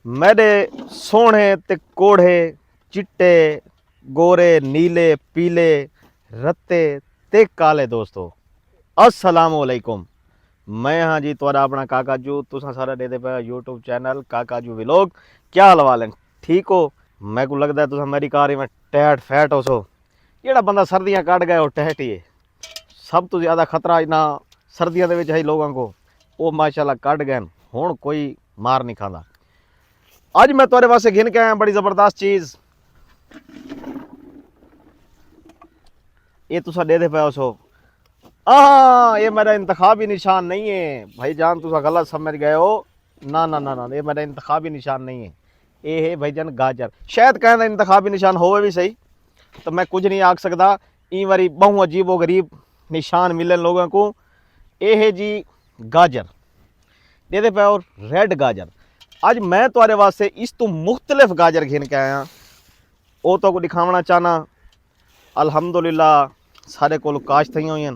मेरे सोने ते कोढ़े चिट्टे गोरे नीले पीले रत्ते ते काले दोस्तों अस्सलाम वालेकुम। मैं हाँ जी तुहाडा अपना काकाजू तुसां सारा देते पे यूट्यूब चैनल काकाजू व्लॉग। क्या हाल वाल है? ठीक हो? मैं को लगता है तुसां मेरी कार में टैट फैट हो सो। जेड़ा बंदा सर्दियां कट गया वो टैट ही है। सब तो ज़्यादा खतरा इन्ना सर्दियों के है लोगों को, वो माशाल्लाह कट गए हुण कोई मार नहीं खाता। अज मैं तुहाडे वास्ते घिन के आया बड़ी ज़बरदस्त चीज़। ये तुसा देते पे सो ये मेरा इंतखाबी निशान नहीं है भाईजान, तुसा गलत समझ गए हो। ना ना ना ना, ये मेरा इंतखाबी निशान नहीं है, ये है भाईजान गाजर। शायद कहना इंतखाबी निशान होवे भी सही, तो मैं कुछ नहीं आख सकता। ई बारी बहु अजीबो गरीब निशान मिले लोगों को। ये है जी गाजर देते पे और रेड गाजर। अज मैं तुम्हारे वास्ते इस तो मुख्तलिफ गाजर घिन के आया, वो तो दिखावना चाहना। अल्हम्दुलिल्लाह सारे को काश थी हुई,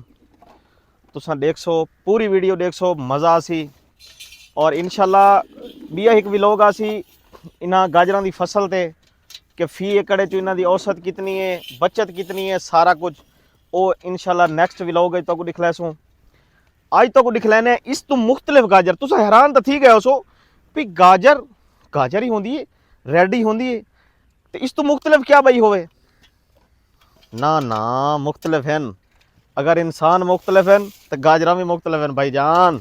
तुसा देख सो पूरी वीडियो देख सो, मज़ा आसी। और इंशाल्लाह बिया एक व्लॉग आसी इन्हां गाजरां दी फसल ते कि फी एकड़ च इन्हां दी औसत कितनी है, बचत कितनी है, सारा कुछ वो इंशाल्लाह नेक्स्ट व्लॉग तो दिख लैसूँ। आज तो दिख लैने इस तो मुख्तलिफ गाजर। तुसा हैरान तो थी गए सो भी गाजर गाजर ही होंदी है, रेड ही होंदी है, तो इस तो मुख्तलिफ क्या बई होवे? ना ना, मुख्तलिफ हैं। अगर इंसान मुख्तलिफ हैं तो गाजरा भी मुख्तलिफ हैं भाईजान।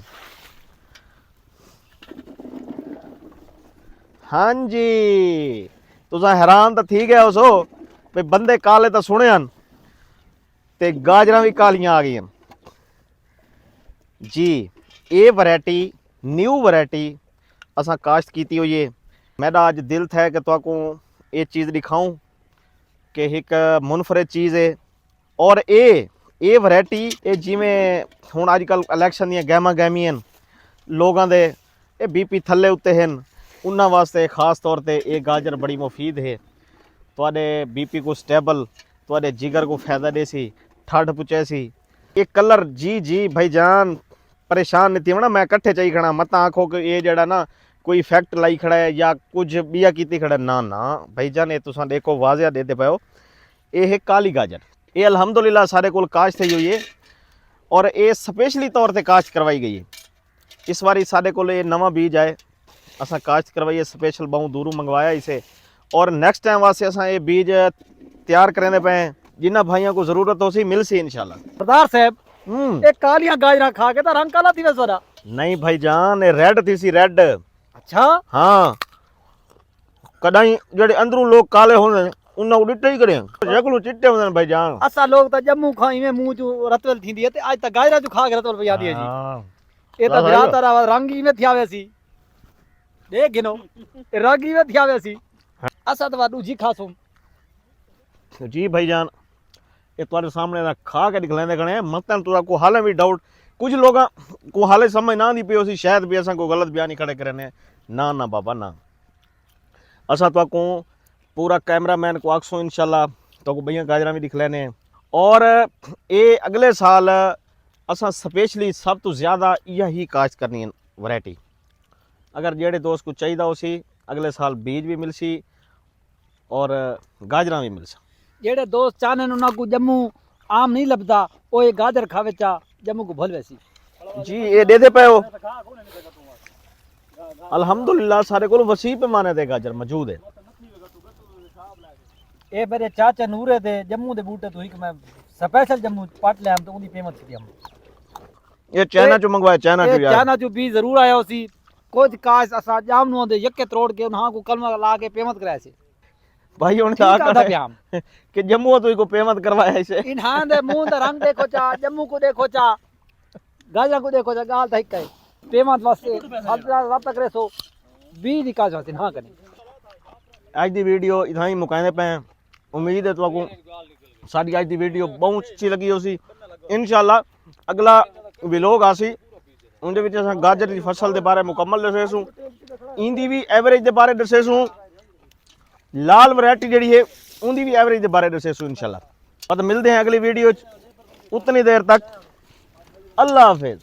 हाँ जी, तुसा हैरान तो थी गए सो भाई बंदे काले तो सुने हैं ते गाजरा भी कालियां आ गई जी। ये वैरायटी न्यू वैरायटी असा काश्त की हुई है। मेरा अज दिल था कि तुहाको ये चीज़ दिखाऊं कि एक मुनफरद चीज़ है। और ये वैरायटी ये जिमें हुण अजकल इलैक्शन दी गहमा गहमियां लोगों के ये बीपी थले उत्ते हैं, उन्होंने वास्ते खास तौर पर यह गाजर बड़ी मुफीद है। तुहाडे बीपी को स्टेबल, तुहाडे जिगर को फायदा देसी, ठंड पुचे सी। ये कलर जी जी भाईजान परेशान नहीं थी होना। मैं कट्ठे चाहिए खड़ा, मत आखो कि ये जड़ा ना कोई इफेक्ट लाई खड़ा है या कुछ बिया की खड़ा। ना ना भाईजान, ये तुसा देखो वाजिया देते पे हो। ये है काली गाजर। ये अल्हम्दुलिल्लाह सारे को काश्त थी हुई है और ये स्पेशली तौर पर काश्त करवाई गई है। इस बारी साढ़े को नवा बीज आए, असा काश्त करवाइए स्पेशल बहुत दूरों मंगवाया इसे। और नेक्स्ट टाइम वास्ते असा ये बीज तैयार करेंदे पे हैं, जिन्ना भाइयों को जरूरत हो सी मिल सी इंशाल्लाह। सरदार साहब ये कालियां गाजरा खा के तो रंग काला थी वैसा। नहीं भाईजान, ये रेड थी सी, रेड। अच्छा हाँ, कदाई जेडे अंदरों लोग काले होने उन्ना उडिटे ही करे जगलू चिट्टे होने भाईजान। असा लोग तो जम्मू खाई में मुंह जो रतवल थींदी है ते आज तक गाजरा जो खा के रतवल याद है जी। ये तो बिरा तारा रंग ही में थिया वैसी देख गिनो रंग ही में थिया वैसी। असा तो दूजी खासो जी भाईजान, ये तुम्हारे सामने ना खा के दिखलाने गणे मतन तुरा को हाले भी डाउट कुछ लोग को हाले समझ ना दी पियो सी, शायद भी असा को गलत बयानी खड़े करने। ना ना बाबा ना, असा तो को पूरा कैमरामैन को आखसो इंशाल्लाह तो को भैया गाजरा भी दिख लेने। और ये अगले साल असा स्पेशली सब तो ज़्यादा यही काश्त करनी है वैरायटी। अगर जेड़े दोस्त को चाहिए हो सी अगले साल बीज भी मिल सी और गाजरा भी मिल सी। जेड़े दोस्त चाहने उन्हें को जम्मू आम नहीं लभदा वो ये गाजर खावे चा जम्मू को भल वैसी जी। ये दे दे पे हो अल्हम्दुलिल्लाह सारे को वसी पैमाने ते गाजर मौजूद है। ये मेरे चाचा नूरे दे जम्मू दे बूटे तो एक मैं स्पेशल जम्मू पट ले हम तो उनकी पेमेंट थी हम। ये चाइना चो मंगवाया, चाइना चो यार। चाइना चो भी जरूर आया उसी कुछ काश असा जाम नु दे यके तोड़ के उन्हां को कलमा ला के पेमेंट कराया से भाई उन कि जम्मू तो को पेमेंट करवाया इसे। इन्हां दे मुंह दा रंग देखो चा, जम्मू को देखो चा, गाजरा को देखो चा, गाल था हिक पेमेंट वास्ते रात करे सो भी निकाल वास्ते हां कने। आज दी वीडियो इथां ही मुकाने पे हैं। उम्मीद है तुमको साडी आज दी वीडियो बहुत अच्छी लगी हो सी। इंशाल्लाह अगला व्लॉग आसी उनके विच असां गाजर की फसल के बारे मुकम्मल दसेसूँ, इंदी भी एवरेज के बारे दसेसूँ, लाल वैरायटी जी है उनकी भी एवरेज के बारे दसेसूँ इंशाल्लाह। तो मिलते हैं अगली वीडियो उतनी देर तक अल्लाह हाफिज।